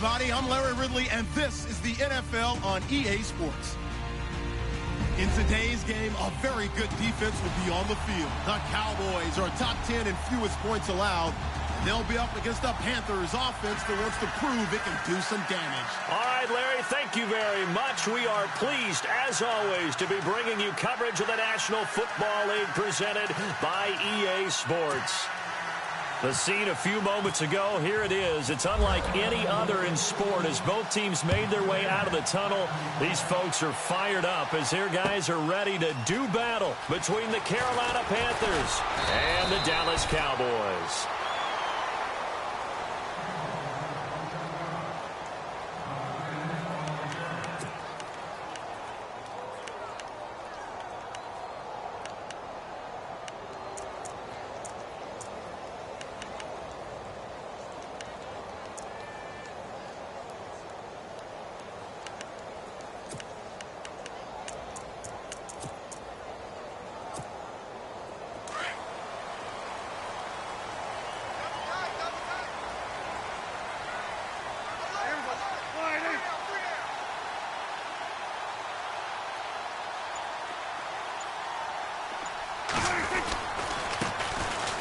everybody. I'm Larry Ridley, and this is the NFL on EA Sports. In today's game, a very good defense will be on the field. The Cowboys are top 10 in fewest points allowed. And they'll be up against a Panthers offense that wants to prove it can do some damage. All right, Larry, thank you very much. We are pleased, as always, to be bringing you coverage of the National Football League presented by EA Sports. The scene a few moments ago, here it is. It's unlike any other in sport as both teams made their way out of the tunnel. These folks are fired up as their guys are ready to do battle between the Carolina Panthers and the Dallas Cowboys.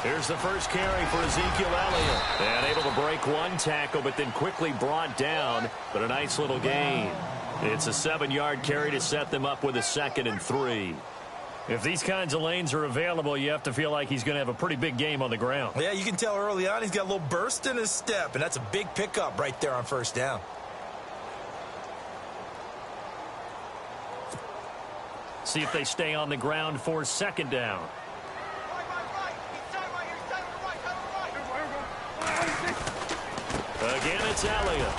Here's the first carry for Ezekiel Elliott. And able to break one tackle, but then quickly brought down. But a nice little gain. It's a 7-yard carry to set them up with a 2nd and 3. If these kinds of lanes are available, you have to feel like he's going to have a pretty big game on the ground. Yeah, you can tell early on he's got a little burst in his step, and that's a big pickup right there on first down. See if they stay on the ground for 2nd down. Again, it's Elliott.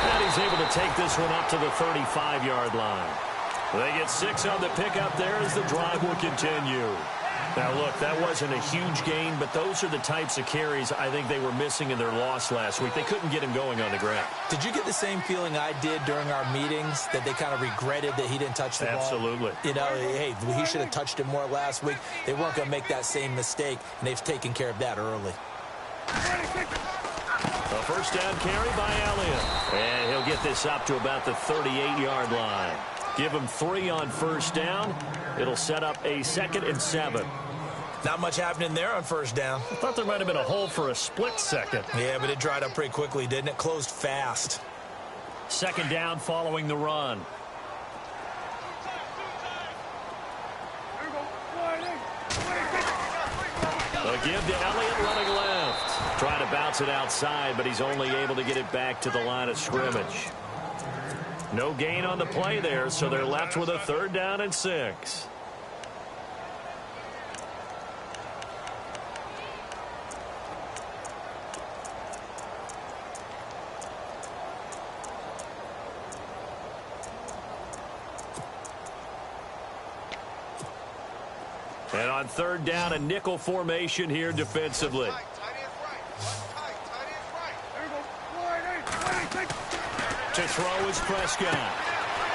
And he's able to take this one up to the 35-yard line. They get 6 on the pickup there as the drive will continue. Now, look, that wasn't a huge gain, but those are the types of carries I think they were missing in their loss last week. They couldn't get him going on the ground. Did you get the same feeling I did during our meetings, that they kind of regretted that he didn't touch the ball? Absolutely. You know, hey, he should have touched it more last week. They weren't going to make that same mistake, and they've taken care of that early. A first down carry by Elliott. And he'll get this up to about the 38-yard line. Give him 3 on first down. It'll set up a 2nd and 7. Not much happening there on first down. I thought there might have been a hole for a split second. Yeah, but it dried up pretty quickly, didn't it? Closed fast. 2nd down following the run. A give to Elliott running left. Trying to bounce it outside, but he's only able to get it back to the line of scrimmage. No gain on the play there, so they're left with a 3rd down and 6. And on 3rd down, a nickel formation here defensively. To throw is Prescott.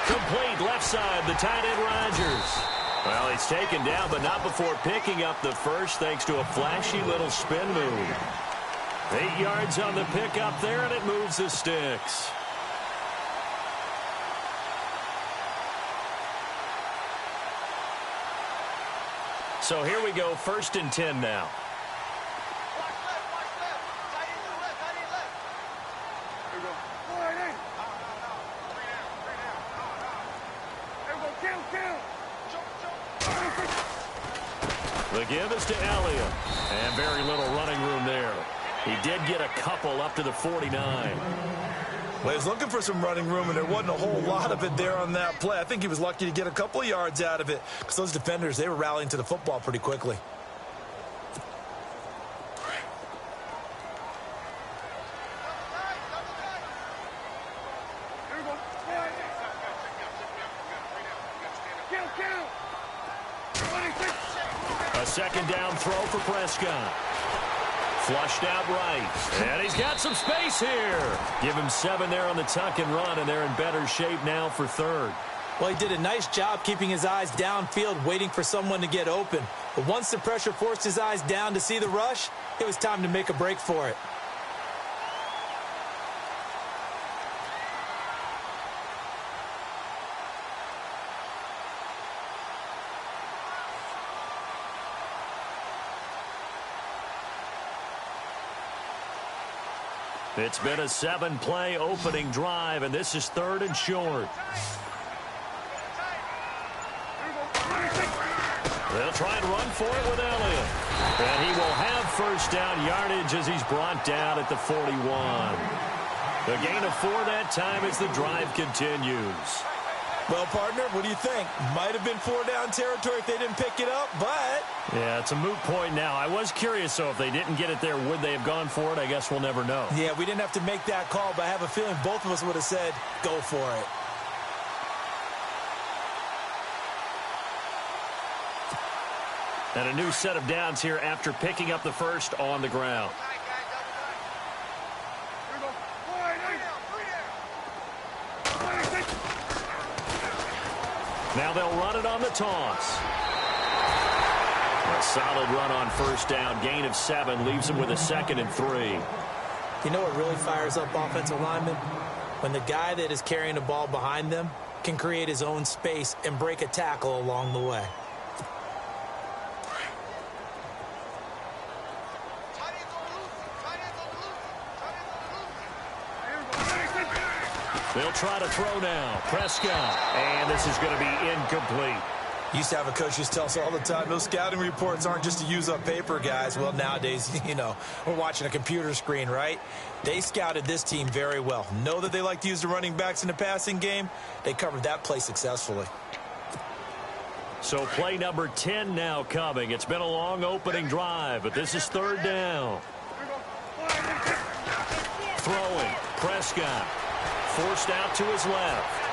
Complete left side, the tight end Rodgers. Well, he's taken down, but not before picking up the first thanks to a flashy little spin move. 8 yards on the pickup there, and it moves the sticks. So here we go, 1st and 10 now. The give is to Elliott. And very little running room there. He did get a couple up to the 49. Well, he was looking for some running room, and there wasn't a whole lot of it there on that play. I think he was lucky to get a couple of yards out of it because those defenders, they were rallying to the football pretty quickly. A 2nd down throw for Prescott. Flushed out right. And he's got some space here. Give him 7 there on the tuck and run, and they're in better shape now for 3rd. Well, he did a nice job keeping his eyes downfield, waiting for someone to get open. But once the pressure forced his eyes down to see the rush, it was time to make a break for it. It's been a 7-play opening drive, and this is 3rd and short. They'll try and run for it with Elliott. And he will have first down yardage as he's brought down at the 41. A gain of 4 that time as the drive continues. Well, partner, what do you think? Might have been 4-down territory if they didn't pick it up, but... Yeah, it's a moot point now. I was curious, though, if they didn't get it there, would they have gone for it? I guess we'll never know. Yeah, we didn't have to make that call, but I have a feeling both of us would have said, go for it. And a new set of downs here after picking up the first on the ground. Now they'll run it on the toss. A solid run on first down. Gain of 7 leaves them with a 2nd and 3. You know what really fires up offensive linemen? When the guy that is carrying the ball behind them can create his own space and break a tackle along the way. They'll try to throw now. Prescott. And this is going to be incomplete. Used to have a coach just tell us all the time, those scouting reports aren't just to use up paper, guys. Well, nowadays, you know, we're watching a computer screen, right? They scouted this team very well. Know that they like to use the running backs in the passing game. They covered that play successfully. So play number 10 now coming. It's been a long opening drive, but this is 3rd down. Throwing. Prescott. Forced out to his left.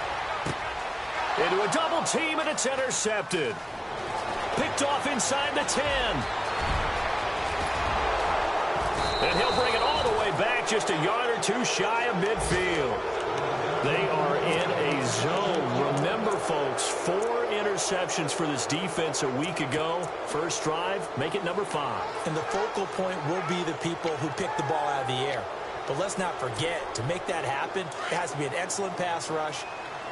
Into a double team, and it's intercepted. Picked off inside the 10. And he'll bring it all the way back, just a yard or 2 shy of midfield. They are in a zone. Remember, folks, 4 interceptions for this defense a week ago. First drive, make it number 5. And the focal point will be the people who pick the ball out of the air. But let's not forget, to make that happen, it has to be an excellent pass rush,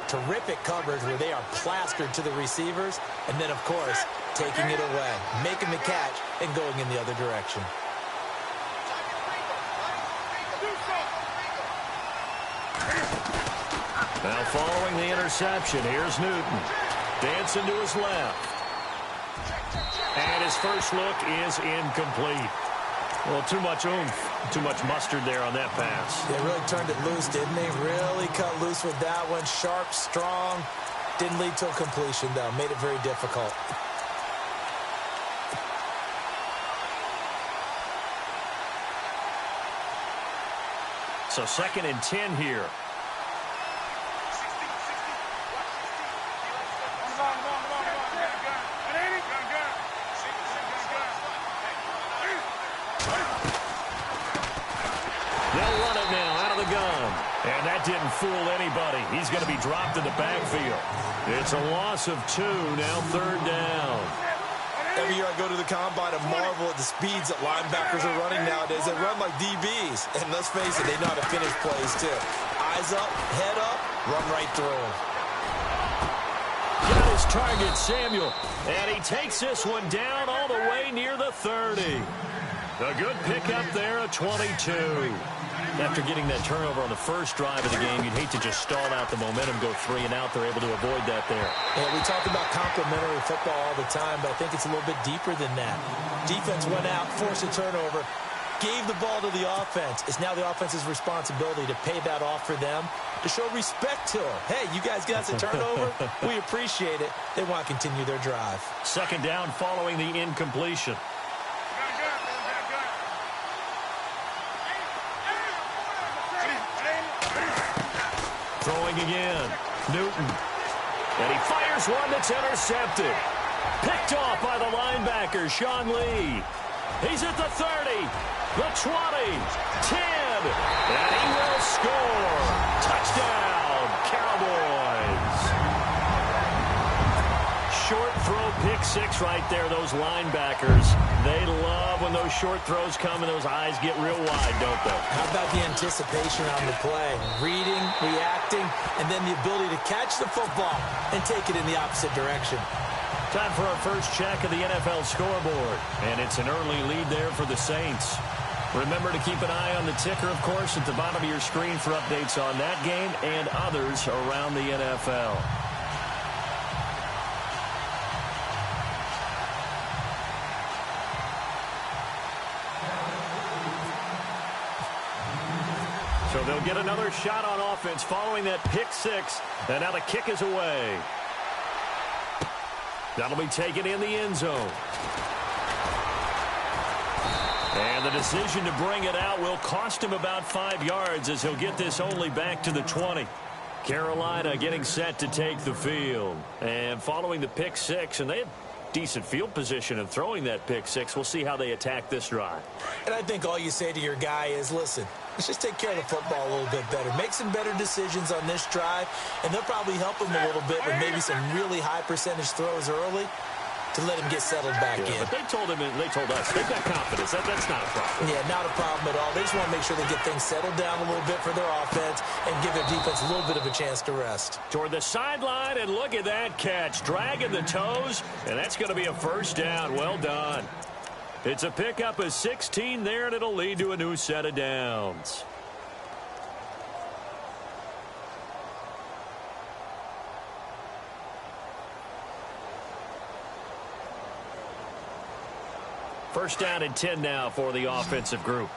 terrific coverage where they are plastered to the receivers, and then, of course, taking it away, making the catch, and going in the other direction. Now following the interception, here's Newton. Dancing to his left. And his first look is incomplete. Well, too much oomph, too much mustard there on that pass. They really turned it loose, didn't they? Really cut loose with that one. Sharp, strong. Didn't lead to a completion, though. Made it very difficult. So 2nd and 10 here. And that didn't fool anybody. He's going to be dropped in the backfield. It's a loss of 2, now 3rd down. Every year I go to the combine and marvel at the speeds that linebackers are running nowadays. They run like DBs. And let's face it, they know how to finish plays too. Eyes up, head up, run right through them. Got his target, Samuel. And he takes this one down all the way near the 30. A good pickup there, a 22. After getting that turnover on the first drive of the game, you'd hate to just stall out the momentum, go 3 and out. They're able to avoid that there. Yeah, we talk about complementary football all the time, but I think it's a little bit deeper than that. Defense went out, forced a turnover, gave the ball to the offense. It's now the offense's responsibility to pay that off for them, to show respect to them. Hey, you guys got the turnover. We appreciate it. They want to continue their drive. 2nd down following the incompletion. Throwing again. Newton. And he fires one that's intercepted. Picked off by the linebacker, Sean Lee. He's at the 30, the 20, 10, and he will score. Touchdown, Cowboys. Short throw, pick 6 right there, those linebackers. They love when those short throws come and those eyes get real wide, don't they? How about the anticipation on the play? Reading, reacting, and then the ability to catch the football and take it in the opposite direction. Time for our first check of the NFL scoreboard. And it's an early lead there for the Saints. Remember to keep an eye on the ticker, of course, at the bottom of your screen for updates on that game and others around the NFL. So they'll get another shot on offense following that pick six. And now the kick is away. That'll be taken in the end zone. And the decision to bring it out will cost him about 5 yards as he'll get this only back to the 20. Carolina getting set to take the field. And following the pick six, and they had decent field position and throwing that pick six. We'll see how they attack this drive. And I think all you say to your guy is, listen, let's just take care of the football a little bit better. Make some better decisions on this drive, and they'll probably help him a little bit with maybe some really high percentage throws early to let him get settled back in. But they told him, and they told us, they've got confidence. That's not a problem. Yeah, not a problem at all. They just want to make sure they get things settled down a little bit for their offense and give their defense a little bit of a chance to rest. Toward the sideline, and look at that catch. Dragging the toes, and that's going to be a first down. Well done. It's a pickup of 16 there, and it'll lead to a new set of downs. First down and 10 now for the offensive group.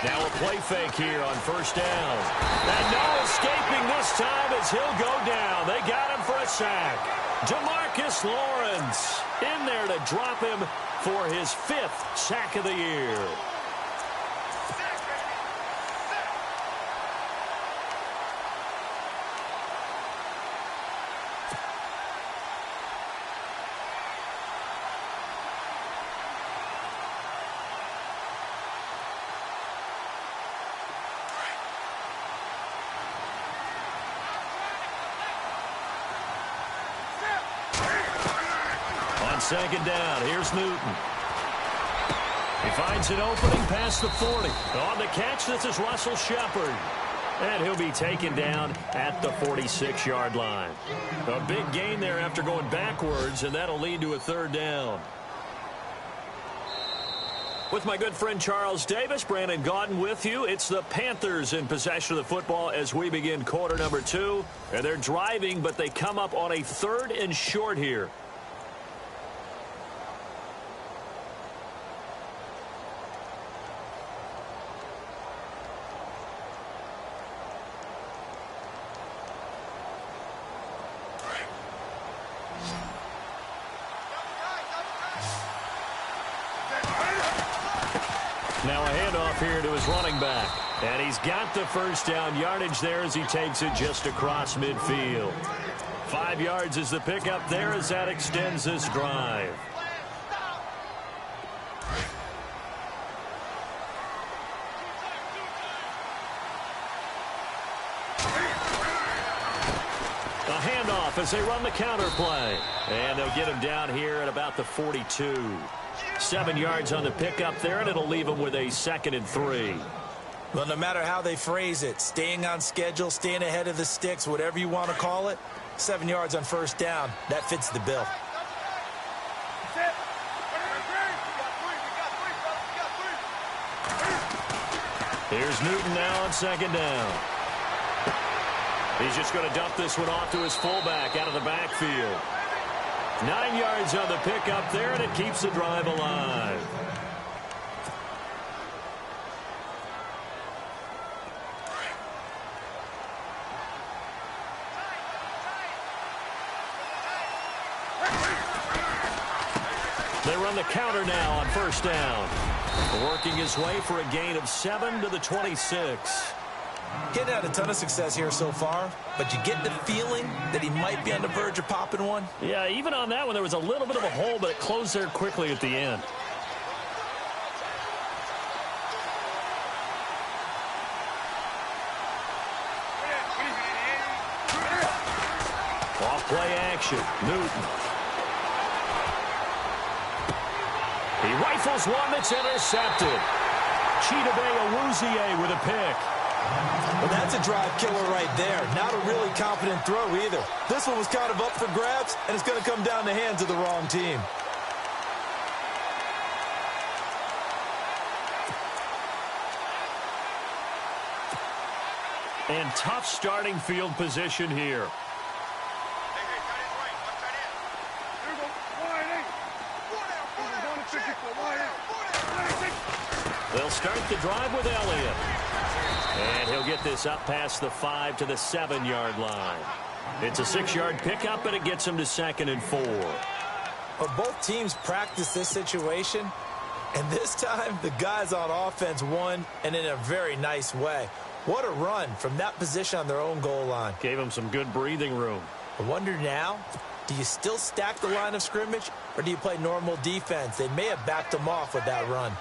Now a play fake here on first down. And no escaping this time as he'll go down. They got him for a sack. Demarcus Lawrence in there to drop him for his 5th sack of the year. Second down. Here's Newton. He finds an opening past the 40. On the catch, this is Russell Shepard. And he'll be taken down at the 46-yard line. A big gain there after going backwards, and that'll lead to a third down. With my good friend Charles Davis, Brandon Gaudin with you. It's the Panthers in possession of the football as we begin quarter number 2. And they're driving, but they come up on a 3rd and short here. Now a handoff here to his running back. And he's got the first down yardage there as he takes it just across midfield. 5 yards is the pickup there as that extends this drive. A handoff as they run the counter play. And they'll get him down here at about the 42. 7 yards on the pickup there, and it'll leave him with a 2nd and 3. Well, no matter how they phrase it, staying on schedule, staying ahead of the sticks, whatever you want to call it, 7 yards on first down, that fits the bill. Here's Newton now on 2nd down. He's just going to dump this one off to his fullback out of the backfield. 9 yards on the pickup there, and it keeps the drive alive. They run the counter now on first down. Working his way for a gain of 7 to the 26. Getting had a ton of success here so far, but you get the feeling that he might be on the verge of popping one. Yeah, even on that one, there was a little bit of a hole, but it closed there quickly at the end. Off play action, Newton. He rifles one that's intercepted. Chidobe Awuzie with a pick. Well, that's a drive killer right there. Not a really confident throw either. This one was kind of up for grabs, and it's going to come down the hands of the wrong team. And tough starting field position here. They'll start the drive with Elliott. And he'll get this up past the 5 to the 7-yard line. It's a 6-yard pickup, and it gets him to 2nd and 4. Well, both teams practice this situation, and this time the guys on offense won, and in a very nice way. What a run from that position on their own goal line. Gave him some good breathing room. I wonder now, do you still stack the line of scrimmage, or do you play normal defense? They may have backed them off with that run.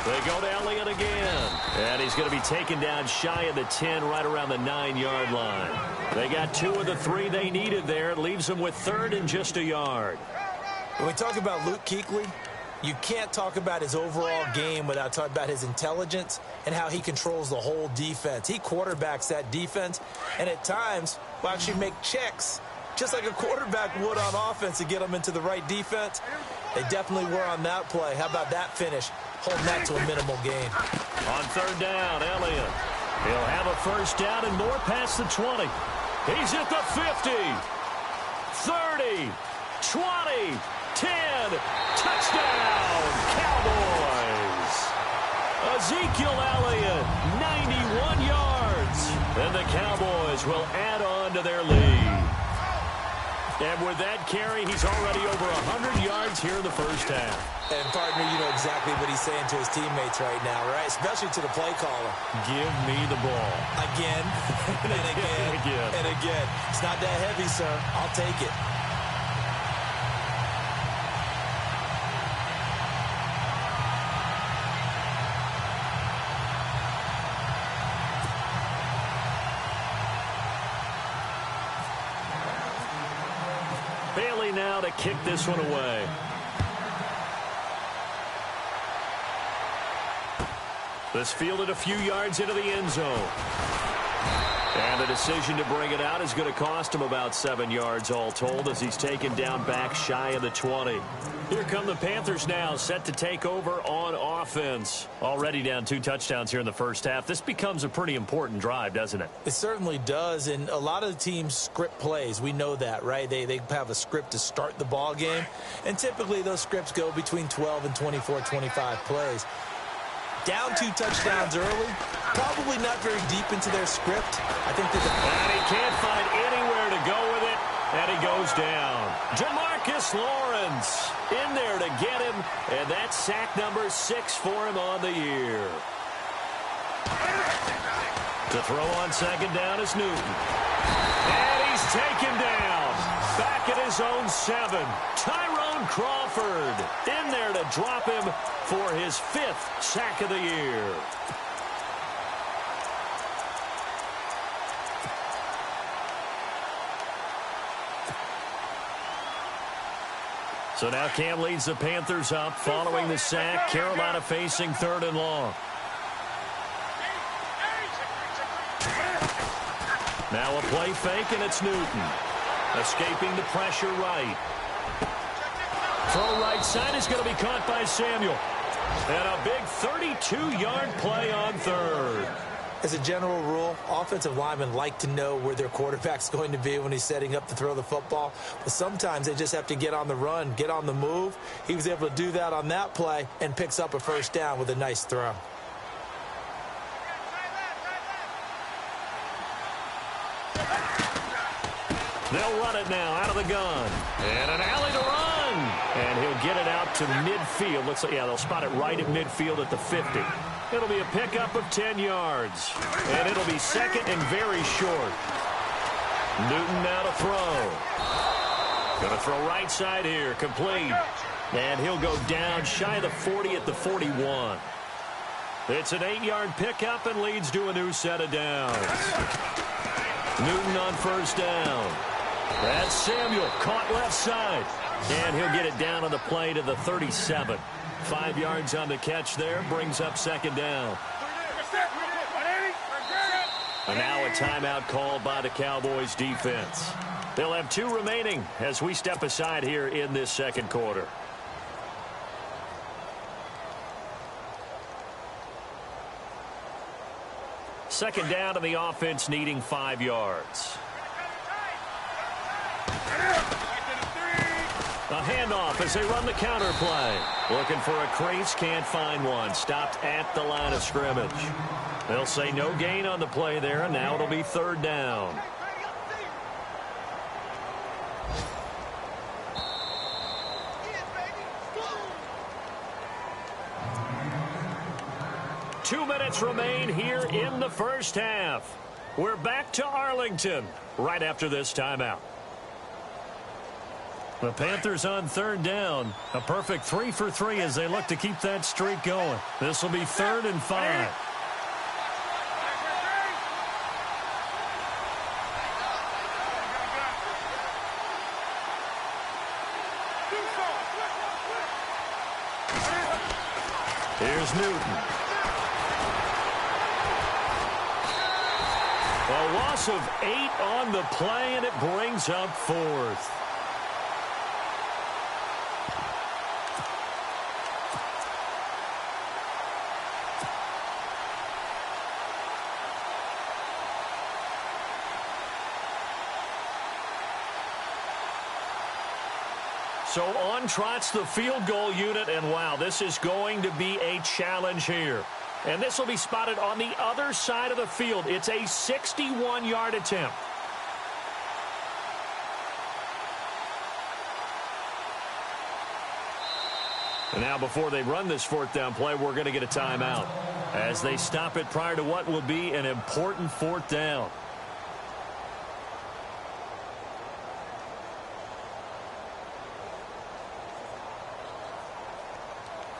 They go to Elliott again. And he's going to be taken down shy of the 10, right around the 9-yard line. They got 2 of the 3 they needed there. It leaves them with 3rd and just a yard. When we talk about Luke Kuechly, you can't talk about his overall game without talking about his intelligence and how he controls the whole defense. He quarterbacks that defense, and at times will actually make checks, just like a quarterback would on offense to get them into the right defense. They definitely were on that play. How about that finish? Holding that to a minimal gain. On 3rd down, Elliott. He'll have a 1st down and more past the 20. He's at the 50, 30, 20, 10. Touchdown, Cowboys. Ezekiel Elliott, 91 yards. And the Cowboys will add on to their lead. And with that carry, he's already over 100 yards here in the 1st half. And, partner, you know exactly what he's saying to his teammates right now, right? Especially to the play caller. Give me the ball. Again, and again, and again. It's not that heavy, sir. I'll take it. Bailey now to kick this one away. This fielded a few yards into the end zone. And the decision to bring it out is going to cost him about 7 yards all told as he's taken down back shy of the 20. Here come the Panthers now, set to take over on offense. Already down 2 touchdowns here in the 1st half. This becomes a pretty important drive, doesn't it? It certainly does, and a lot of the teams script plays. We know that, right? They have a script to start the ball game, and typically those scripts go between 12 and 24, 25 plays. Down 2 touchdowns early, probably not very deep into their script. I think that and he can't find anywhere to go with it, and he goes down. Jamarcus Lawrence in there to get him, and that's sack number 6 for him on the year. To throw on 2nd down is Newton. And he's taken down. Back at his own 7. Tyrone Crawford in there to drop him for his 5th sack of the year. So now Cam leads the Panthers up following the sack. Carolina facing 3rd and long. Now a play fake, and it's Newton. Escaping the pressure right. Throw right side is going to be caught by Samuel. And a big 32-yard play on 3rd. As a general rule, offensive linemen like to know where their quarterback's going to be when he's setting up to throw the football. But sometimes they just have to get on the run, get on the move. He was able to do that on that play and picks up a 1st down with a nice throw. They'll run it now out of the gun. And an alley to run. And he'll get it out to midfield. Looks like, yeah, they'll spot it right at midfield at the 50. It'll be a pickup of 10 yards. And it'll be 2nd and very short. Newton now to throw. Going to throw right side here. Complete. And he'll go down shy of the 40 at the 41. It's an 8-yard pickup and leads to a new set of downs. Newton on 1st down. That's Samuel, caught left side. And he'll get it down on the play to the 37. 5 yards on the catch there, brings up second down. And now a timeout called by the Cowboys defense. They'll have 2 remaining as we step aside here in this second quarter. Second down to the offense needing 5 yards. A handoff as they run the counter play. Looking for a crease, can't find one. Stopped at the line of scrimmage. They'll say no gain on the play there, and now it'll be third down. Two minutes remain here in the first half. We're back to Arlington right after this timeout. The Panthers on third down. A perfect 3 for 3 as they look to keep that streak going. This will be 3rd and 5. Here's Newton. A loss of 8 on the play, and it brings up 4th. So on trots the field goal unit, and wow, this is going to be a challenge here. And this will be spotted on the other side of the field. It's a 61-yard attempt. And now before they run this 4th down play, we're going to get a timeout as they stop it prior to what will be an important 4th down.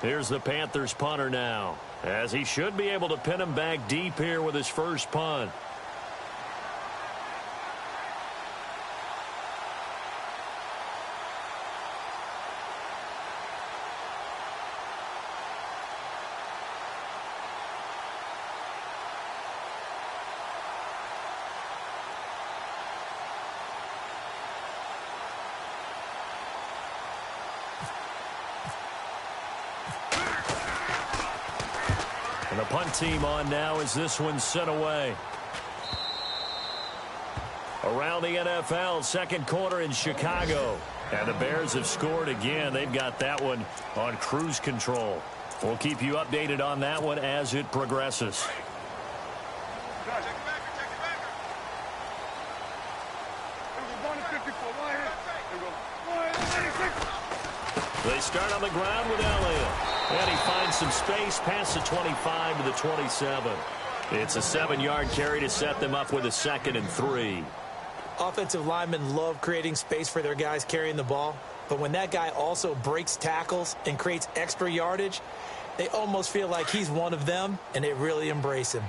Here's the Panthers punter now, as he should be able to pin him back deep here with his first punt. The punt team on now as this one's sent away. Around the NFL, second quarter in Chicago. And the Bears have scored again. They've got that one on cruise control. We'll keep you updated on that one as it progresses. They start on the ground with Elliott. And he finds some space past the 25 to the 27. It's a 7-yard carry to set them up with a 2nd and 3. Offensive linemen love creating space for their guys carrying the ball. But when that guy also breaks tackles and creates extra yardage, they almost feel like he's one of them, and they really embrace him.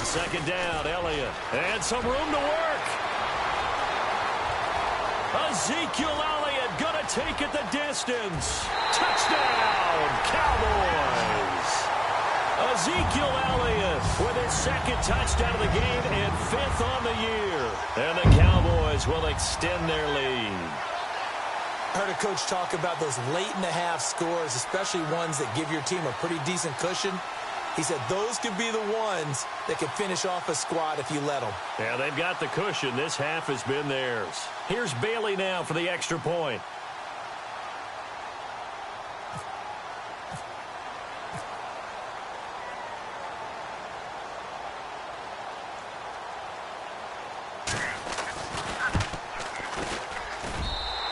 Second down, Elliott. And some room to work. Ezekiel Elliott going to take it the distance. Touchdown, Cowboys. Ezekiel Elliott with his 2nd touchdown of the game and 5th on the year. And the Cowboys will extend their lead. I heard a coach talk about those late-in-the-half scores, especially ones that give your team a pretty decent cushion. He said those could be the ones that can finish off a squad if you let them. Yeah, they've got the cushion. This half has been theirs. Here's Bailey now for the extra point.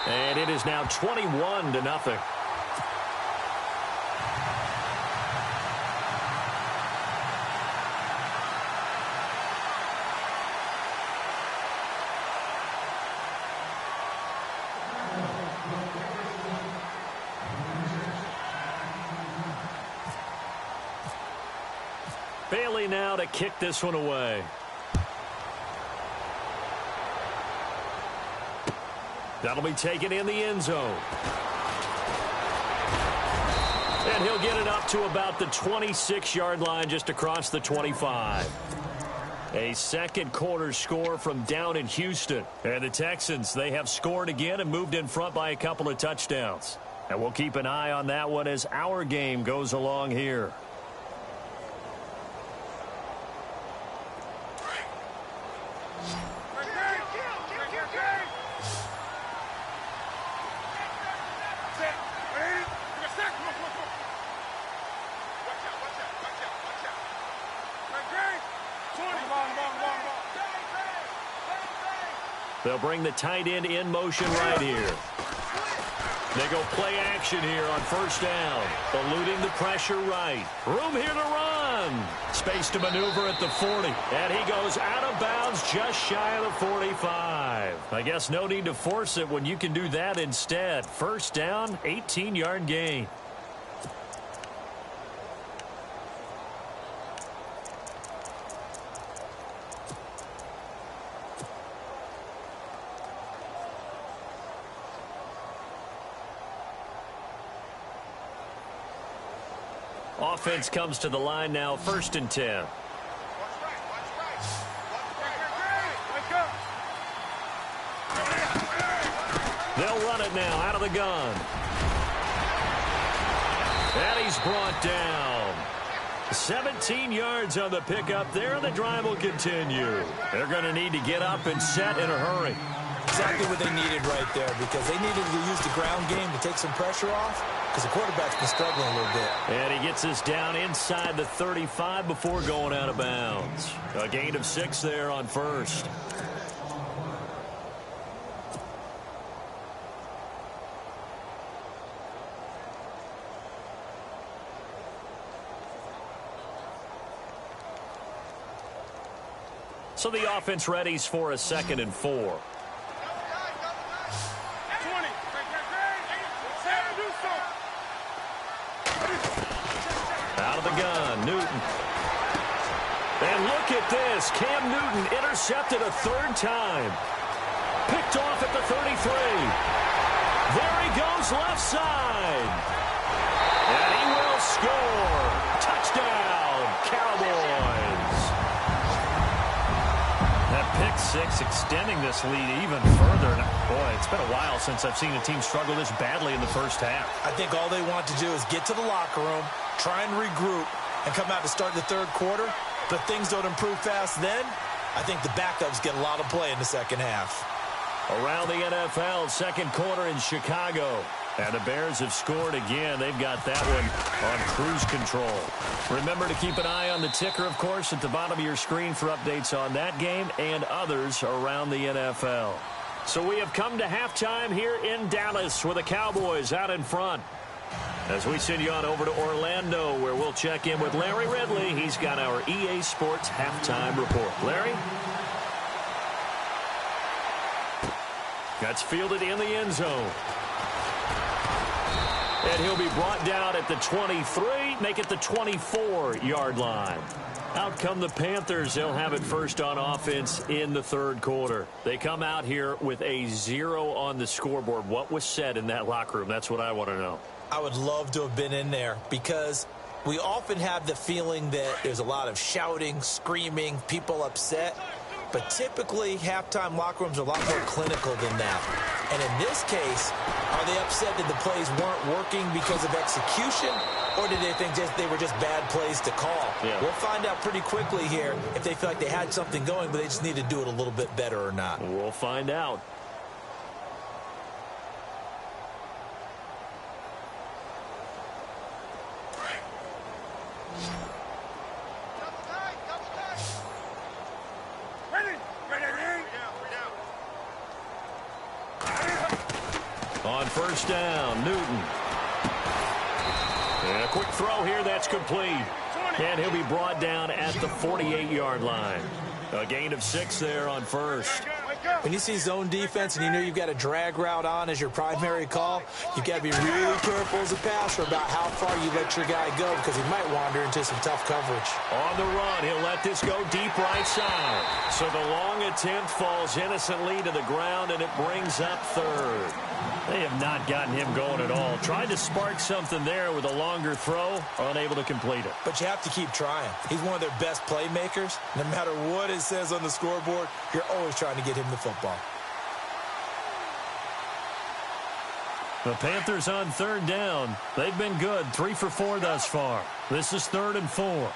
And it is now 21-0. Bailey now to kick this one away. That'll be taken in the end zone. And he'll get it up to about the 26-yard line, just across the 25. A second quarter score from down in Houston. And the Texans, they have scored again and moved in front by a couple of touchdowns. And we'll keep an eye on that one as our game goes along here. They'll bring the tight end in motion right here. They go play action here on first down. Eluding the pressure right. Room here to run. Space to maneuver at the 40. And he goes out of bounds just shy of the 45. I guess no need to force it when you can do that instead. First down, 18-yard gain. Offense comes to the line now, 1st and 10. They'll run it now out of the gun. And he's brought down. 17 yards on the pickup there, and the drive will continue. They're going to need to get up and set in a hurry. Exactly what they needed right there, because they needed to use the ground game to take some pressure off, because the quarterback's been struggling a little bit. And he gets us down inside the 35 before going out of bounds. A gain of 6 there on first. So the offense readies for a 2nd and 4. Out of the gun, Newton. And look at this. Cam Newton intercepted a 3rd time. Picked off at the 33. There he goes left side. And he will score. Touchdown, Cowboys. That pick 6 extending this lead even further. Boy, it's been a while since I've seen a team struggle this badly in the first half. I think all they want to do is get to the locker room, try and regroup, and come out to start the 3rd quarter. But things don't improve fast then. I think the backups get a lot of play in the 2nd half. Around the NFL, 2nd quarter in Chicago. And the Bears have scored again. They've got that one on cruise control. Remember to keep an eye on the ticker, of course, at the bottom of your screen for updates on that game and others around the NFL. So we have come to halftime here in Dallas with the Cowboys out in front. As we send you on over to Orlando, where we'll check in with Larry Ridley. He's got our EA Sports halftime report. Larry? That's fielded in the end zone. And he'll be brought down at the 23, make it the 24-yard line. Out come the Panthers. They'll have it first on offense in the 3rd quarter. They come out here with a 0 on the scoreboard. What was said in that locker room? That's what I want to know. I would love to have been in there, because we often have the feeling that there's a lot of shouting, screaming, people upset. But typically, halftime locker rooms are a lot more clinical than that. And in this case, are they upset that the plays weren't working because of execution, or did they think they were just bad plays to call? Yeah. We'll find out pretty quickly here if they feel like they had something going, but they just need to do it a little bit better or not. We'll find out. On first down, Newton. And a quick throw here, that's complete. And he'll be brought down at the 48-yard line. A gain of 6 there on first. When you see zone defense and you know you've got a drag route on as your primary call, you've got to be really careful as a passer about how far you let your guy go because he might wander into some tough coverage. On the run, he'll let this go deep right side. So the long attempt falls innocently to the ground, and it brings up third. They have not gotten him going at all. Tried to spark something there with a longer throw, unable to complete it. But you have to keep trying. He's one of their best playmakers. No matter what it says on the scoreboard, you're always trying to get him the football. The Panthers on third down. They've been good, 3 for 4 thus far. This is 3rd and 4.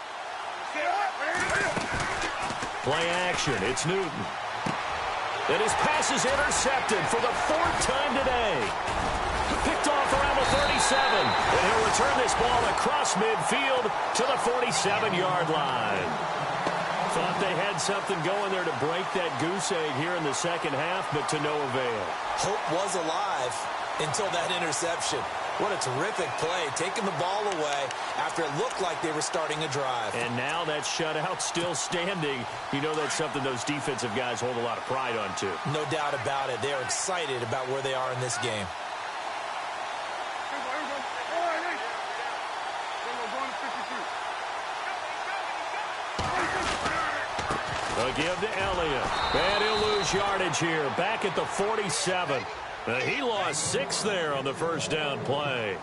Play action. It's Newton. And his pass is intercepted for the 4th time today. Picked off around the 37. And he'll return this ball across midfield to the 47-yard line. Thought they had something going there to break that goose egg here in the second half, but to no avail. Hope was alive until that interception. What a terrific play, taking the ball away after it looked like they were starting a drive. And now that shutout still standing. You know that's something those defensive guys hold a lot of pride on, too. No doubt about it. They're excited about where they are in this game. They'll give to Elliott. And he'll lose yardage here. Back at the 47. He lost 6 there on the first down play.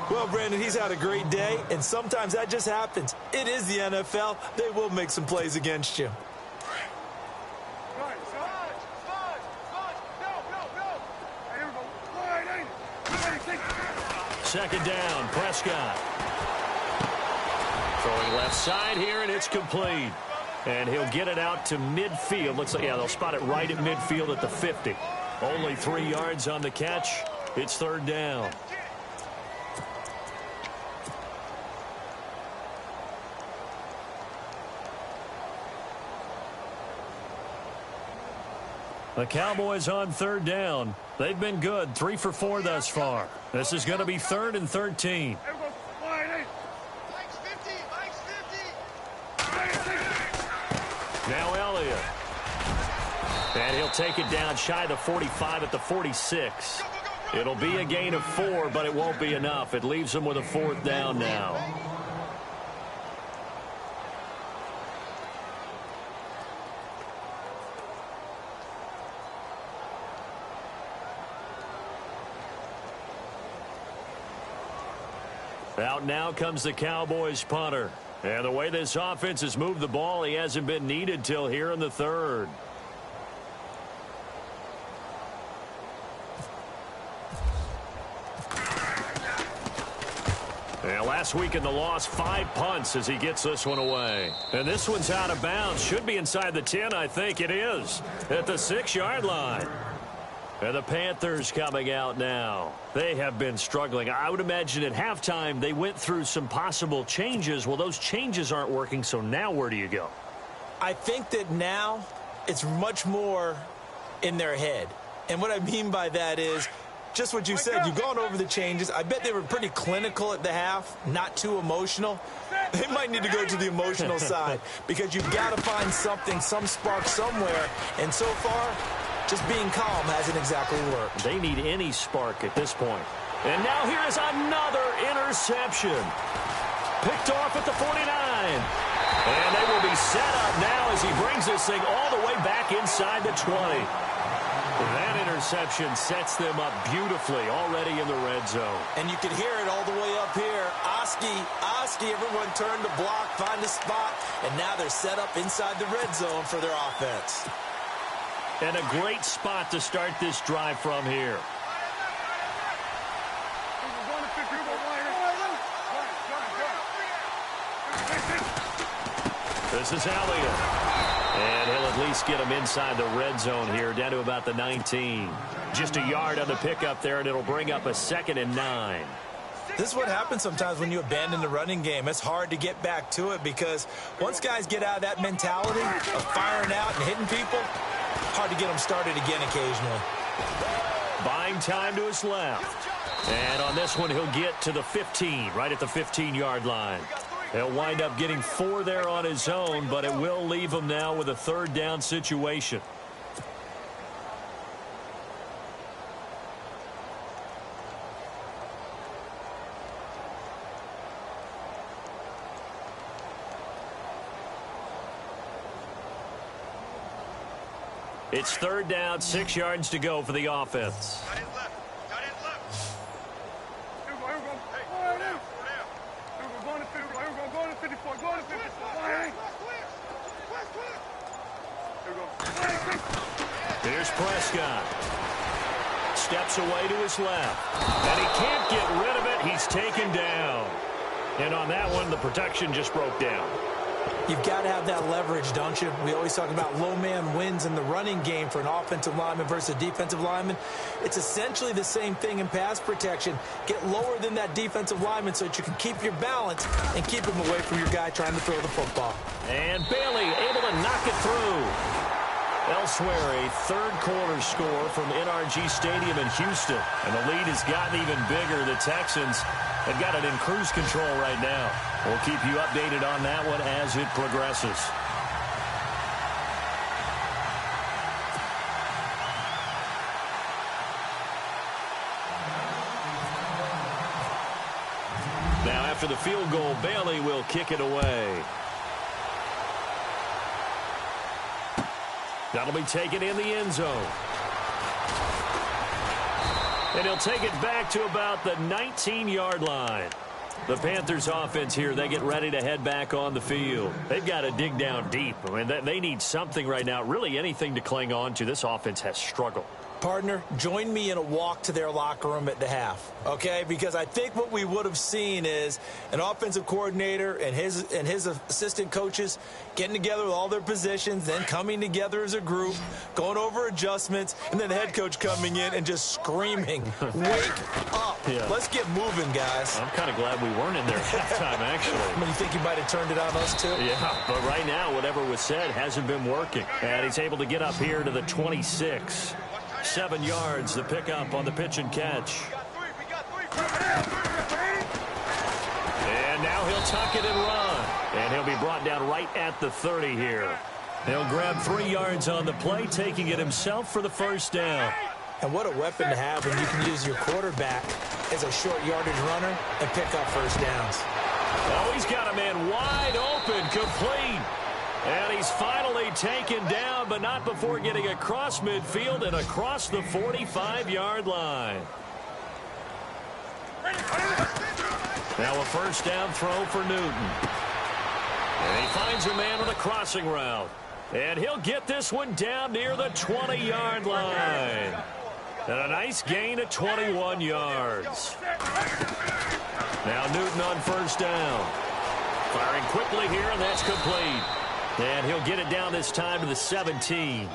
Well, Brandon, he's had a great day, and sometimes that just happens. It is the NFL. They will make some plays against you. Second down, Prescott. Throwing left side here, and it's complete. And he'll get it out to midfield. Looks like, yeah, they'll spot it right at midfield at the 50. Only 3 yards on the catch. It's 3rd down. The Cowboys on 3rd down. They've been good, 3 for 4 thus far. This is going to be 3rd and 13. Now Elliott. And he'll take it down shy of the 45 at the 46. It'll be a gain of 4, but it won't be enough. It leaves them with a 4th down now. Out now comes the Cowboys punter. And the way this offense has moved the ball, he hasn't been needed till here in the 3rd. And last week in the loss, 5 punts as he gets this one away. And this one's out of bounds. Should be inside the 10, I think it is. At the 6-yard line. And the Panthers coming out now. They have been struggling. I would imagine at halftime they went through some possible changes. Well, those changes aren't working, so now where do you go? I think that now it's much more in their head. And what I mean by that is just what you said. You've gone over the changes. I bet they were pretty clinical at the half, not too emotional. They might need to go to the emotional side because you've got to find something, some spark somewhere. And so far, just being calm hasn't exactly worked. They need any spark at this point. And now here is another interception. Picked off at the 49. And they will be set up now as he brings this thing all the way back inside the 20. That interception sets them up beautifully already in the red zone. And you can hear it all the way up here. Oski, everyone turned to block, find a spot, and now they're set up inside the red zone for their offense. And a great spot to start this drive from here. This is Elliott. And he'll at least get him inside the red zone here, down to about the 19. Just a yard on the pickup there, and it'll bring up a 2nd and 9. This is what happens sometimes when you abandon the running game. It's hard to get back to it because once guys get out of that mentality of firing out and hitting people, hard to get them started again occasionally. Buying time to his left. And on this one, he'll get to the 15, right at the 15-yard line. He'll wind up getting 4 there on his own, but it will leave him now with a 3rd down situation. It's 3rd down, 6 yards to go for the offense. Here's Prescott. Steps away to his left. And he can't get rid of it. He's taken down. And on that one, the protection just broke down. You've got to have that leverage, don't you? We always talk about low man wins in the running game for an offensive lineman versus a defensive lineman. It's essentially the same thing in pass protection. Get lower than that defensive lineman so that you can keep your balance and keep him away from your guy trying to throw the football. And Bailey able to knock it through. Elsewhere, a 3rd quarter score from NRG Stadium in Houston. And the lead has gotten even bigger. The Texans have got it in cruise control right now. We'll keep you updated on that one as it progresses. Now, after the field goal, Bailey will kick it away. That'll be taken in the end zone. And he'll take it back to about the 19-yard line. The Panthers offense here, they get ready to head back on the field. They've got to dig down deep. I mean, they need something right now, really anything to cling on to. This offense has struggled. Partner, join me in a walk to their locker room at the half, okay? Because I think what we would have seen is an offensive coordinator and his assistant coaches getting together with all their positions, then coming together as a group, going over adjustments, and then the head coach coming in and just screaming, wake up. Yeah. Let's get moving, guys. I'm kind of glad we weren't in there at halftime, actually. I mean, you think he might have turned it on us, too? Yeah, but right now, whatever was said hasn't been working. And he's able to get up here to the 26. 7 yards, the pickup on the pitch and catch. And now he'll tuck it and run. And he'll be brought down right at the 30 here. He'll grab 3 yards on the play, taking it himself for the 1st down. And what a weapon to have when you can use your quarterback as a short yardage runner and pick up 1st downs. Oh, he's got a man wide open, complete. And he's finally taken down, but not before getting across midfield and across the 45-yard line. Now a 1st down throw for Newton. And he finds a man on a crossing route. And he'll get this one down near the 20-yard line. And a nice gain of 21 yards. Now Newton on 1st down. Firing quickly here, and that's complete. And he'll get it down this time to the 17.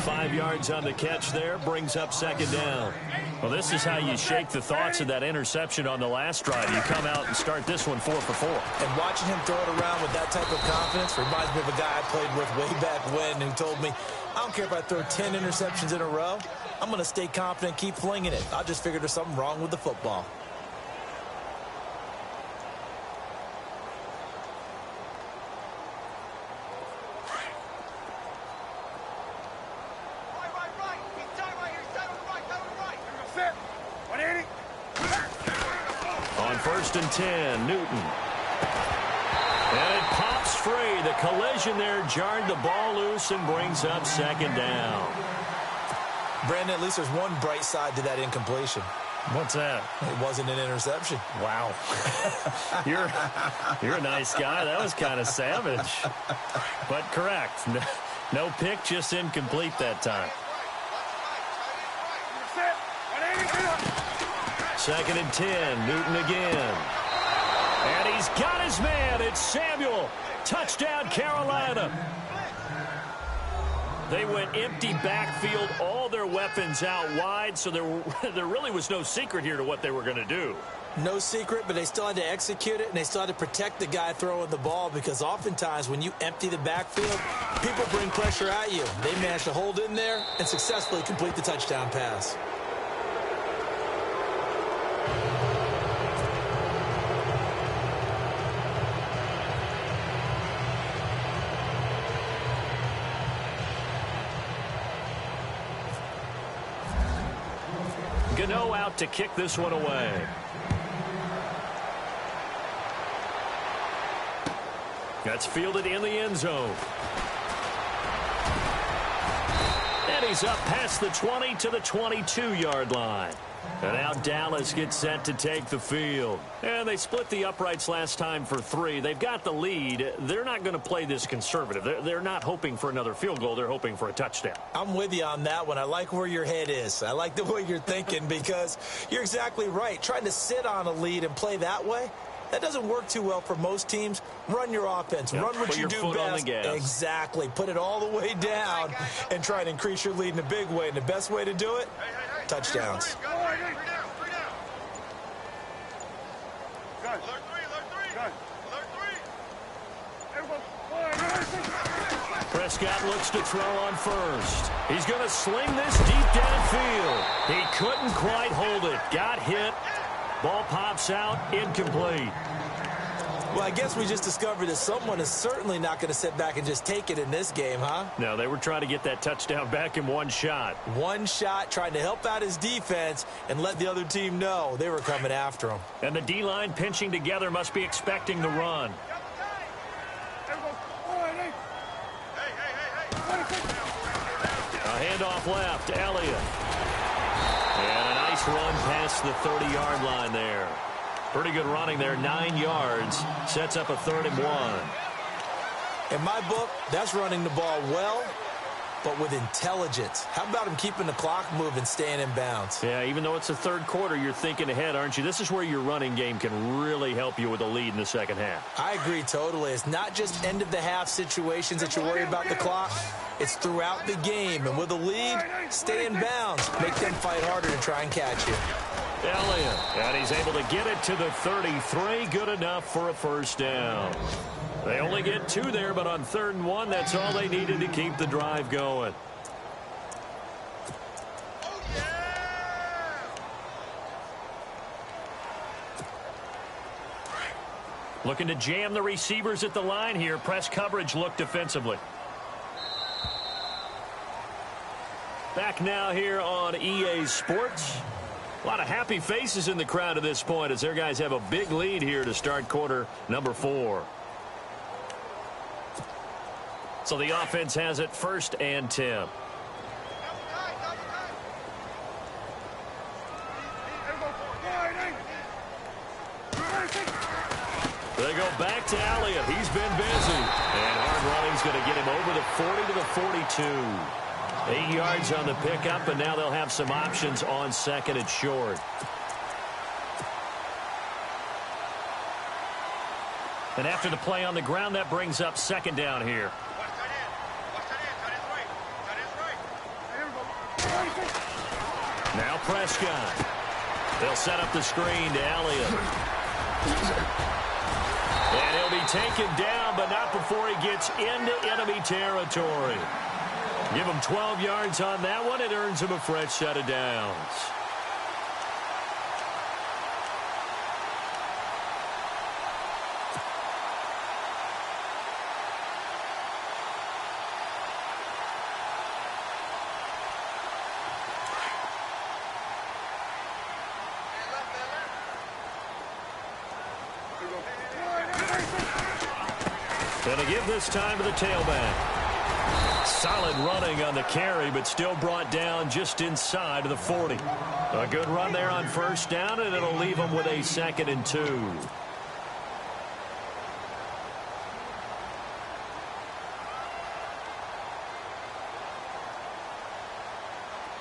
5 yards on the catch there, brings up 2nd down. Well, this is how you shake the thoughts of that interception on the last drive. You come out and start this one 4 for 4. And watching him throw it around with that type of confidence reminds me of a guy I played with way back when who told me, I don't care if I throw 10 interceptions in a row. I'm going to stay confident, keep flinging it. I just figured there's something wrong with the football. On 1st and 10, Newton. And it pops free. The collision there jarred the ball loose and brings up 2nd down. Brandon, at least there's one bright side to that incompletion. What's that? It wasn't an interception. Wow. You're a nice guy. That was kind of savage. But correct. No pick, just incomplete that time. 2nd and 10, Newton again. And he's got his man. It's Samuel. Touchdown, Carolina. They went empty backfield, all their weapons out wide, so there really was no secret here to what they were going to do. No secret, but they still had to execute it, and they still had to protect the guy throwing the ball, because oftentimes when you empty the backfield, people bring pressure at you. They managed to hold in there and successfully complete the touchdown pass. Gano out to kick this one away. That's fielded in the end zone. And And he's up past the 20 to the 22-yard line. And now Dallas gets set to take the field. And they split the uprights last time for 3. They've got the lead. They're not going to play this conservative. They're not hoping for another field goal. They're hoping for a touchdown. I'm with you on that one. I like where your head is. I like the way you're thinking because you're exactly right. Trying to sit on a lead and play that way, that doesn't work too well for most teams. Run your offense. Run what you do best. Exactly. Put it all the way down and try and increase your lead in a big way. And the best way to do it, touchdowns. Prescott looks to throw on first. He's going to sling this deep downfield. He couldn't quite hold it. Got hit. Ball pops out. Incomplete. Well, I guess we just discovered that someone is certainly not going to sit back and just take it in this game, huh? No, they were trying to get that touchdown back in one shot. One shot, trying to help out his defense and let the other team know they were coming after him. And the D-line pinching together must be expecting the run. A handoff left, Elliott. And a nice run past the 30-yard line there. Pretty good running there, 9 yards. Sets up a 3rd and 1. In my book, that's running the ball well, but with intelligence. How about him keeping the clock moving, staying in bounds? Yeah, even though it's the 3rd quarter, you're thinking ahead, aren't you? This is where your running game can really help you with a lead in the second half. I agree totally. It's not just end-of-the-half situations that you worry about the clock. It's throughout the game. And with a lead, stay in bounds. Make them fight harder to try and catch you. Elliott, and he's able to get it to the 33. Good enough for a 1st down. They only get 2 there, but on 3rd and 1, that's all they needed to keep the drive going. Looking to jam the receivers at the line here. Press coverage look defensively. Back now here on EA Sports. A lot of happy faces in the crowd at this point as their guys have a big lead here to start quarter number 4. So the offense has it 1st and 10. They go back to Elliott. He's been busy. And hard running's going to get him over the 40 to the 42. 8 yards on the pickup, and now they'll have some options on 2nd and short. And after the play on the ground, that brings up 2nd down here. Now Prescott. They'll set up the screen to Elliott. And he'll be taken down, but not before he gets into enemy territory. Give him 12 yards on that one. It earns him a fresh set of downs. Gonna give this time to the tailback. Solid running on the carry, but still brought down just inside of the 40. A good run there on 1st down, and it'll leave them with a 2nd and 2.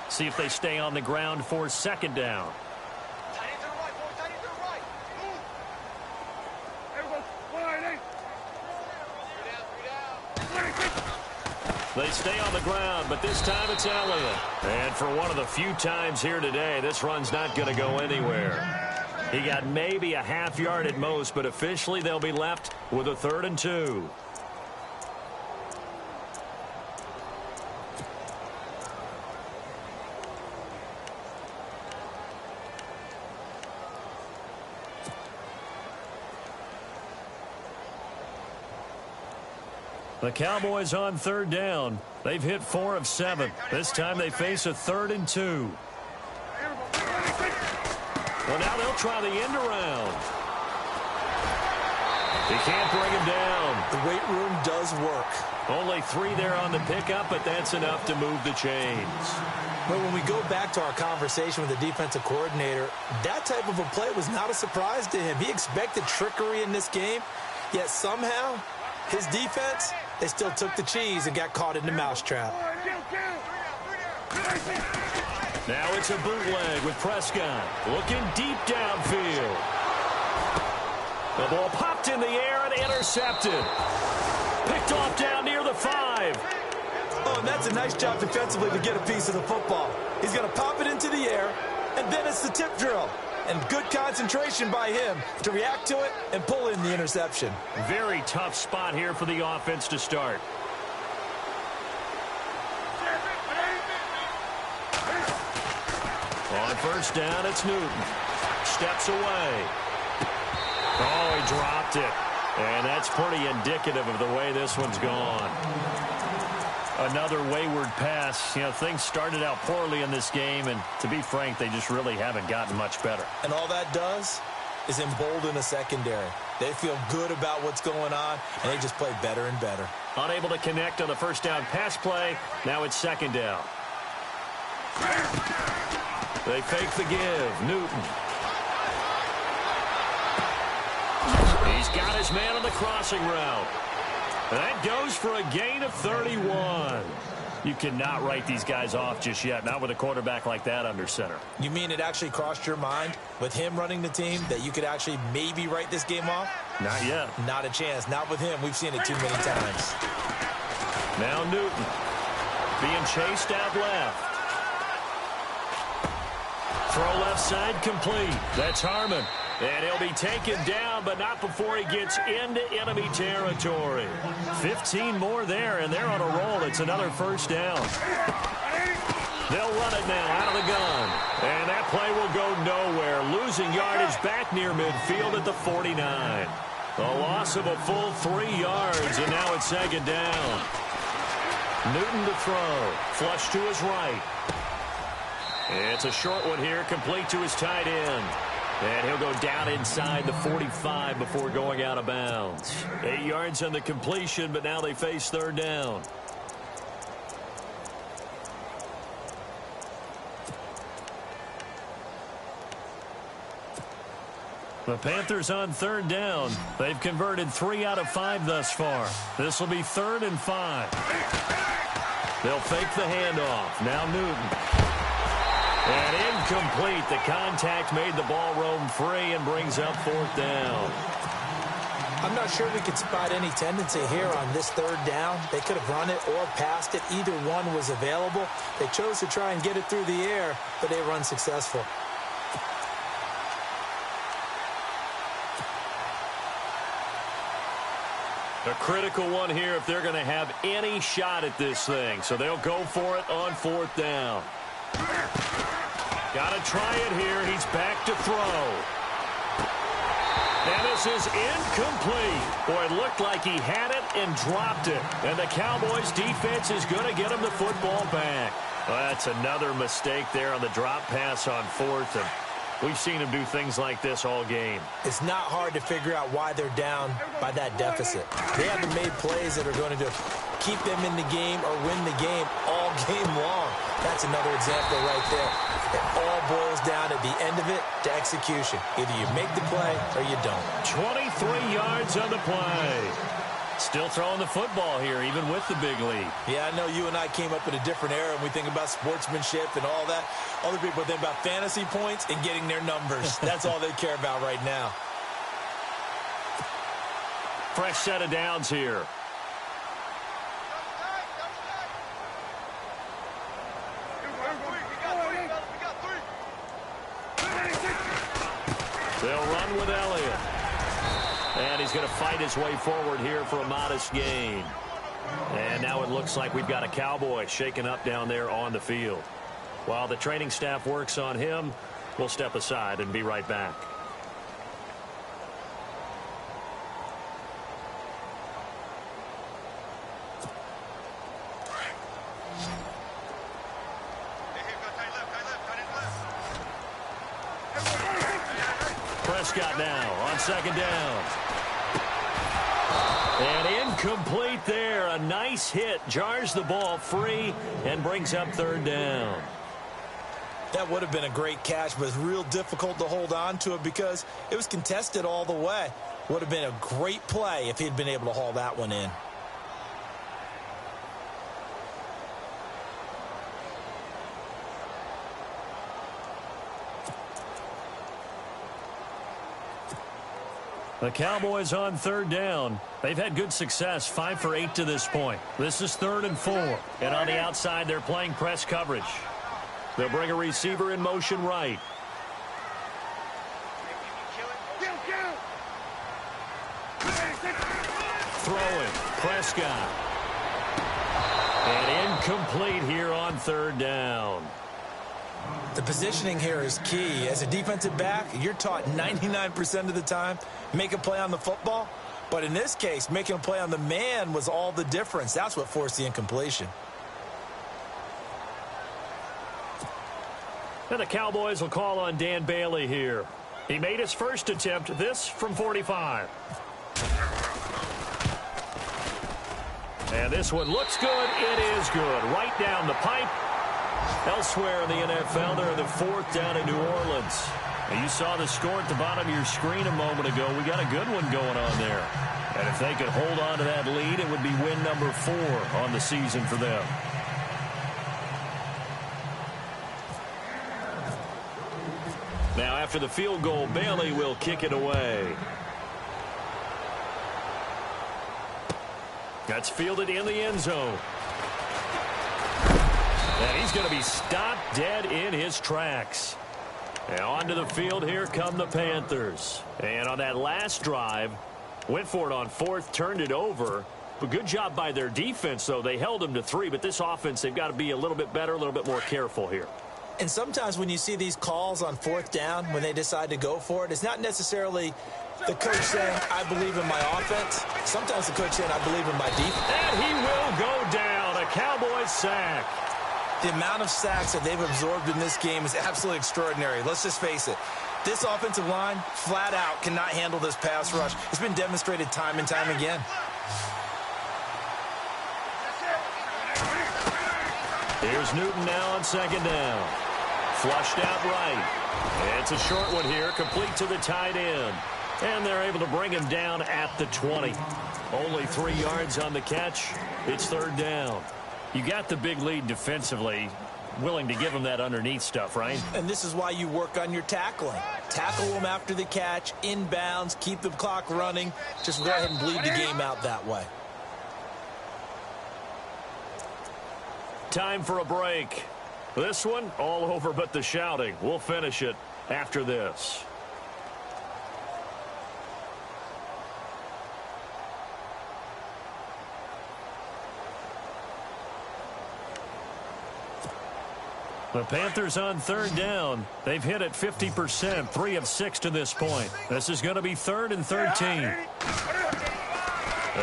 See if they stay on the ground for 2nd down. They stay on the ground, but this time it's Elliott. And for one of the few times here today, this run's not going to go anywhere. He got maybe a half yard at most, but officially they'll be left with a 3rd and 2. The Cowboys on 3rd down. They've hit 4 of 7. This time they face a 3rd and 2. Well, now they'll try the end around. He can't bring him down. The weight room does work. Only 3 there on the pickup, but that's enough to move the chains. But when we go back to our conversation with the defensive coordinator, that type of a play was not a surprise to him. He expected trickery in this game, yet somehow his defense, they still took the cheese and got caught in the mousetrap. Now it's a bootleg with Prescott looking deep downfield. The ball popped in the air and intercepted. Picked off down near the 5. Oh, and that's a nice job defensively to get a piece of the football. He's going to pop it into the air, and then it's the tip drill. And good concentration by him to react to it and pull in the interception. Very tough spot here for the offense to start. On first down, it's Newton. Steps away. Oh, he dropped it. And that's pretty indicative of the way this one's gone. Another wayward pass. You know, things started out poorly in this game, and to be frank, they just really haven't gotten much better. And all that does is embolden a secondary. They feel good about what's going on, and they just play better and better. Unable to connect on the first down pass play. Now it's second down. They fake the give. Newton. He's got his man on the crossing route. That goes for a gain of 31. You cannot write these guys off just yet, not with a quarterback like that under center. You mean it actually crossed your mind with him running the team that you could actually maybe write this game off? Not yet. Not a chance. Not with him. We've seen it too many times. Now Newton being chased out left. Throw left side complete. That's Harmon. And he'll be taken down, but not before he gets into enemy territory. 15 more there, and they're on a roll. It's another first down. They'll run it now out of the gun. And that play will go nowhere. Losing yardage back near midfield at the 49. A loss of a full 3 yards, and now it's second down. Newton to throw. Flush to his right. It's a short one here, complete to his tight end. And he'll go down inside the 45 before going out of bounds. 8 yards on the completion, but now they face third down. The Panthers on third down. They've converted 3 out of 5 thus far. This will be 3rd and 5. They'll fake the handoff. Now Newton. And incomplete. The contact made the ball roam free and brings up 4th down. I'm not sure we could spot any tendency here on this third down. They could have run it or passed it. Either one was available. They chose to try and get it through the air, but they were unsuccessful. A critical one here if they're going to have any shot at this thing. So they'll go for it on 4th down. Got to try it here. He's back to throw. And this is incomplete. Boy, it looked like he had it and dropped it. And the Cowboys defense is going to get him the football back. Well, that's another mistake there on the drop pass on 4th. And we've seen him do things like this all game. It's not hard to figure out why they're down by that deficit. They haven't made plays that are going to keep them in the game or win the game all game long. That's another example right there. It all boils down at the end of it to execution. Either you make the play or you don't. 23 yards on the play. Still throwing the football here, even with the big lead. Yeah, I know you and I came up in a different era, and we think about sportsmanship and all that. Other people think about fantasy points and getting their numbers. That's all they care about right now. Fresh set of downs here. They'll run with Elliott. And he's going to fight his way forward here for a modest gain. And now it looks like we've got a Cowboy shaken up down there on the field. While the training staff works on him, we'll step aside and be right back. Prescott now on second down. And incomplete there. A nice hit. Jars the ball free and brings up third down. That would have been a great catch, but it's real difficult to hold on to it because it was contested all the way. Would have been a great play if he'd been able to haul that one in. The Cowboys on third down. They've had good success, 5 for 8 to this point. This is 3rd and 4. And on the outside, they're playing press coverage. They'll bring a receiver in motion right. Throwing, Prescott. And incomplete here on third down. The positioning here is key. As a defensive back, you're taught 99% of the time, make a play on the football. But in this case, making a play on the man was all the difference. That's what forced the incompletion. And the Cowboys will call on Dan Bailey here. He made his first attempt, this from 45. And this one looks good. It is good. Right down the pipe. Elsewhere in the NFL, they're in the 4th down in New Orleans. And you saw the score at the bottom of your screen a moment ago. We got a good one going on there. And if they could hold on to that lead, it would be win number 4 on the season for them. Now, after the field goal, Bailey will kick it away. That's fielded in the end zone. And he's going to be stopped dead in his tracks. And onto the field, here come the Panthers. And on that last drive, went for it on 4th, turned it over. But good job by their defense, though. They held them to 3, but this offense, they've got to be a little bit better, a little bit more careful here. And sometimes when you see these calls on 4th down, when they decide to go for it, it's not necessarily the coach saying, I believe in my offense. Sometimes the coach saying, I believe in my defense. And he will go down. A Cowboys sack. The amount of sacks that they've absorbed in this game is absolutely extraordinary. Let's just face it. This offensive line, flat out, cannot handle this pass rush. It's been demonstrated time and time again. Here's Newton now on 2nd down. Flushed out right. It's a short one here, complete to the tight end. And they're able to bring him down at the 20. Only 3 yards on the catch. It's 3rd down. You got the big lead defensively. Willing to give him that underneath stuff, right? And this is why you work on your tackling. Tackle them after the catch, inbounds, keep the clock running. Just go ahead and bleed the game out that way. Time for a break. This one, all over but the shouting. We'll finish it after this. The Panthers on 3rd down. They've hit it 50%, 3 of 6 to this point. This is going to be 3rd and 13. A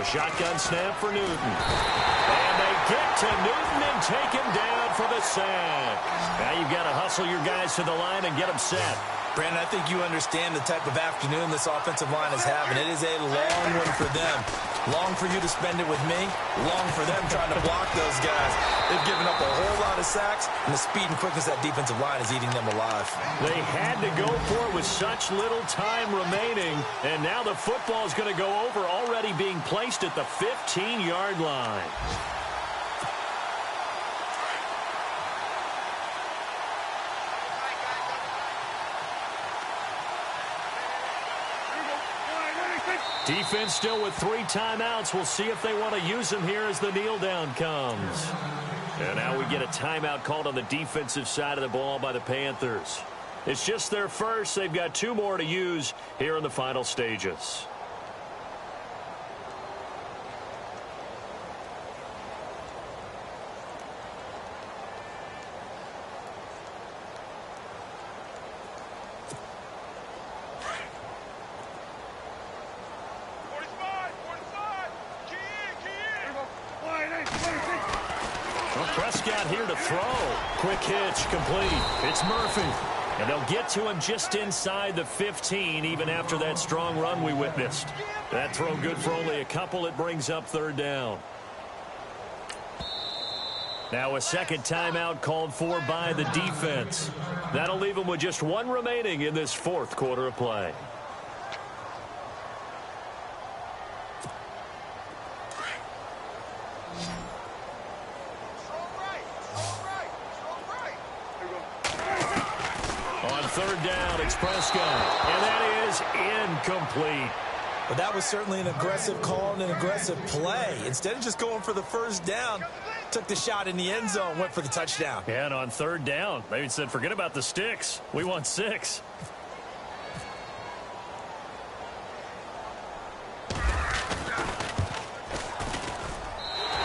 shotgun snap for Newton. And they get to Newton and take him down for the sack. Now you've got to hustle your guys to the line and get them set. Brandon, I think you understand the type of afternoon this offensive line is having. It is a long one for them. Long for you to spend it with me. Long for them trying to block those guys. They've given up a whole lot of sacks, and the speed and quickness of that defensive line is eating them alive. They had to go for it with such little time remaining, and now the football is going to go over, already being placed at the 15-yard line. Defense still with 3 timeouts. We'll see if they want to use them here as the kneel down comes. And now we get a timeout called on the defensive side of the ball by the Panthers. It's just their first. They've got 2 more to use here in the final stages. Prescott here to throw. Quick hitch, complete. It's Murphy. And they'll get to him just inside the 15, even after that strong run we witnessed. That throw good for only a couple. It brings up third down. Now a second timeout called for by the defense. That'll leave them with just one remaining in this fourth quarter of play. On third down, it's Prescott, and that is incomplete. But that was certainly an aggressive call and an aggressive play. Instead of just going for the first down, took the shot in the end zone, went for the touchdown. Yeah, and on third down, they said, forget about the sticks. We want 6.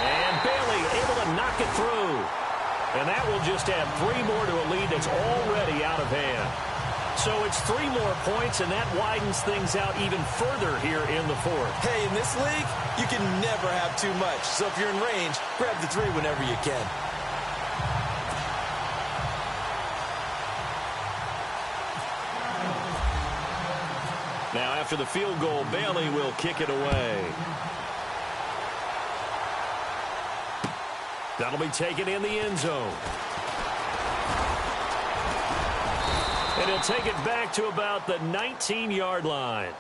And Bailey able to knock it through. And that will just add 3 more to a lead that's already out of hand. So it's 3 more points, and that widens things out even further here in the fourth. Hey, in this league, you can never have too much. So if you're in range, grab the 3 whenever you can. Now after the field goal, Bailey will kick it away. That'll be taken in the end zone. And he'll take it back to about the 19-yard line.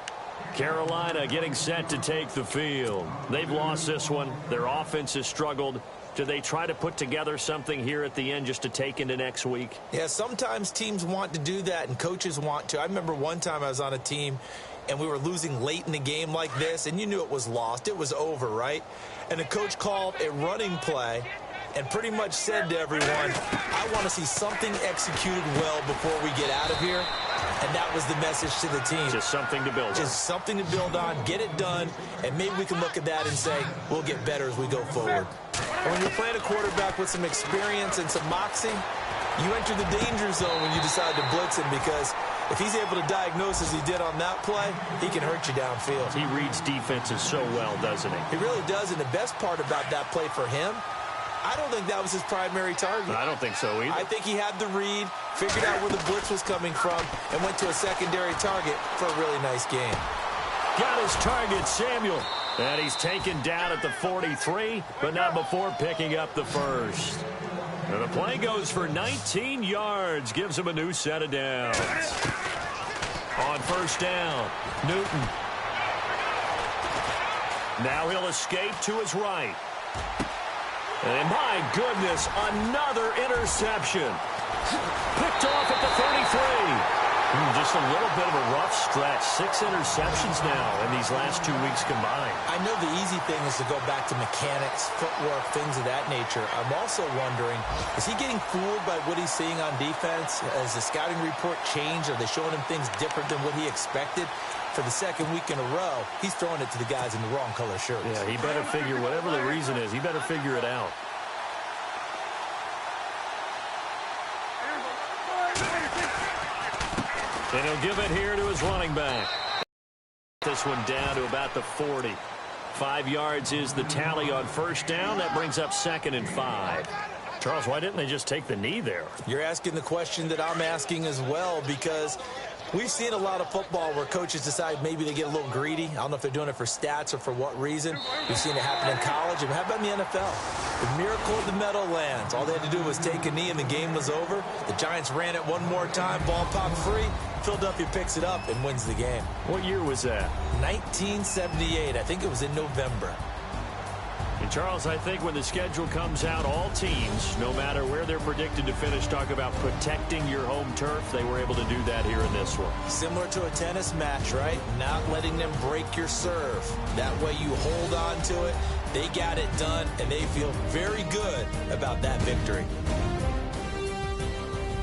Carolina getting set to take the field. They've lost this one. Their offense has struggled. Do they try to put together something here at the end just to take into next week? Yeah, sometimes teams want to do that and coaches want to. I remember one time I was on a team and we were losing late in the game like this, and you knew it was lost. It was over, right? And the coach called a running play and pretty much said to everyone, I want to see something executed well before we get out of here. And that was the message to the team. Just something to build on. Just something to build on, get it done, and maybe we can look at that and say, we'll get better as we go forward. And when you're playing a quarterback with some experience and some moxie, you enter the danger zone when you decide to blitz him, because if he's able to diagnose as he did on that play, he can hurt you downfield. He reads defenses so well, doesn't he? He really does, and the best part about that play for him, I don't think that was his primary target. I don't think so either. I think he had the read, figured out where the blitz was coming from, and went to a secondary target for a really nice game. Got his target, Samuel. And he's taken down at the 43, but not before picking up the first. And the play goes for 19 yards, gives him a new set of downs. On first down, Newton. Now he'll escape to his right. And my goodness, another interception. Picked off at the 33. Just a little bit of a rough stretch. 6 interceptions now in these last 2 weeks combined. I know the easy thing is to go back to mechanics, footwork, things of that nature. I'm also wondering, is he getting fooled by what he's seeing on defense? Has the scouting report changed? Are they showing him things different than what he expected? For the second week in a row, he's throwing it to the guys in the wrong color shirts. Yeah, he better figure, whatever the reason is, he better figure it out. And he'll give it here to his running back. This one down to about the 40. 5 yards is the tally on first down. That brings up 2nd and 5. Charles, why didn't they just take the knee there? You're asking the question that I'm asking as well, because we've seen a lot of football where coaches decide maybe they get a little greedy. I don't know if they're doing it for stats or for what reason. We've seen it happen in college. And how about in the NFL? The miracle of the Meadowlands. All they had to do was take a knee and the game was over. The Giants ran it one more time. Ball popped free. Philadelphia picks it up and wins the game. What year was that? 1978. I think it was in November. And Charles, I think when the schedule comes out, all teams, no matter where they're predicted to finish, talk about protecting your home turf. They were able to do that here in this one. Similar to a tennis match, right? Not letting them break your serve. That way you hold on to it. They got it done, and they feel very good about that victory.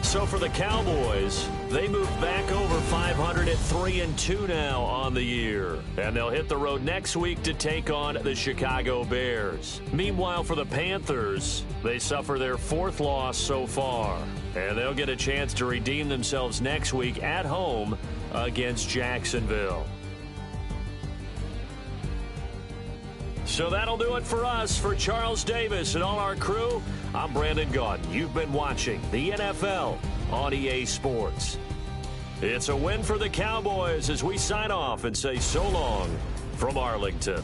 So for the Cowboys, they move back over 500 at 3-2 now on the year. And they'll hit the road next week to take on the Chicago Bears. Meanwhile, for the Panthers, they suffer their 4th loss so far. And they'll get a chance to redeem themselves next week at home against Jacksonville. So that'll do it for us. For Charles Davis and all our crew, I'm Brandon Gaudin. You've been watching the NFL on EA Sports. It's a win for the Cowboys as we sign off and say so long from Arlington.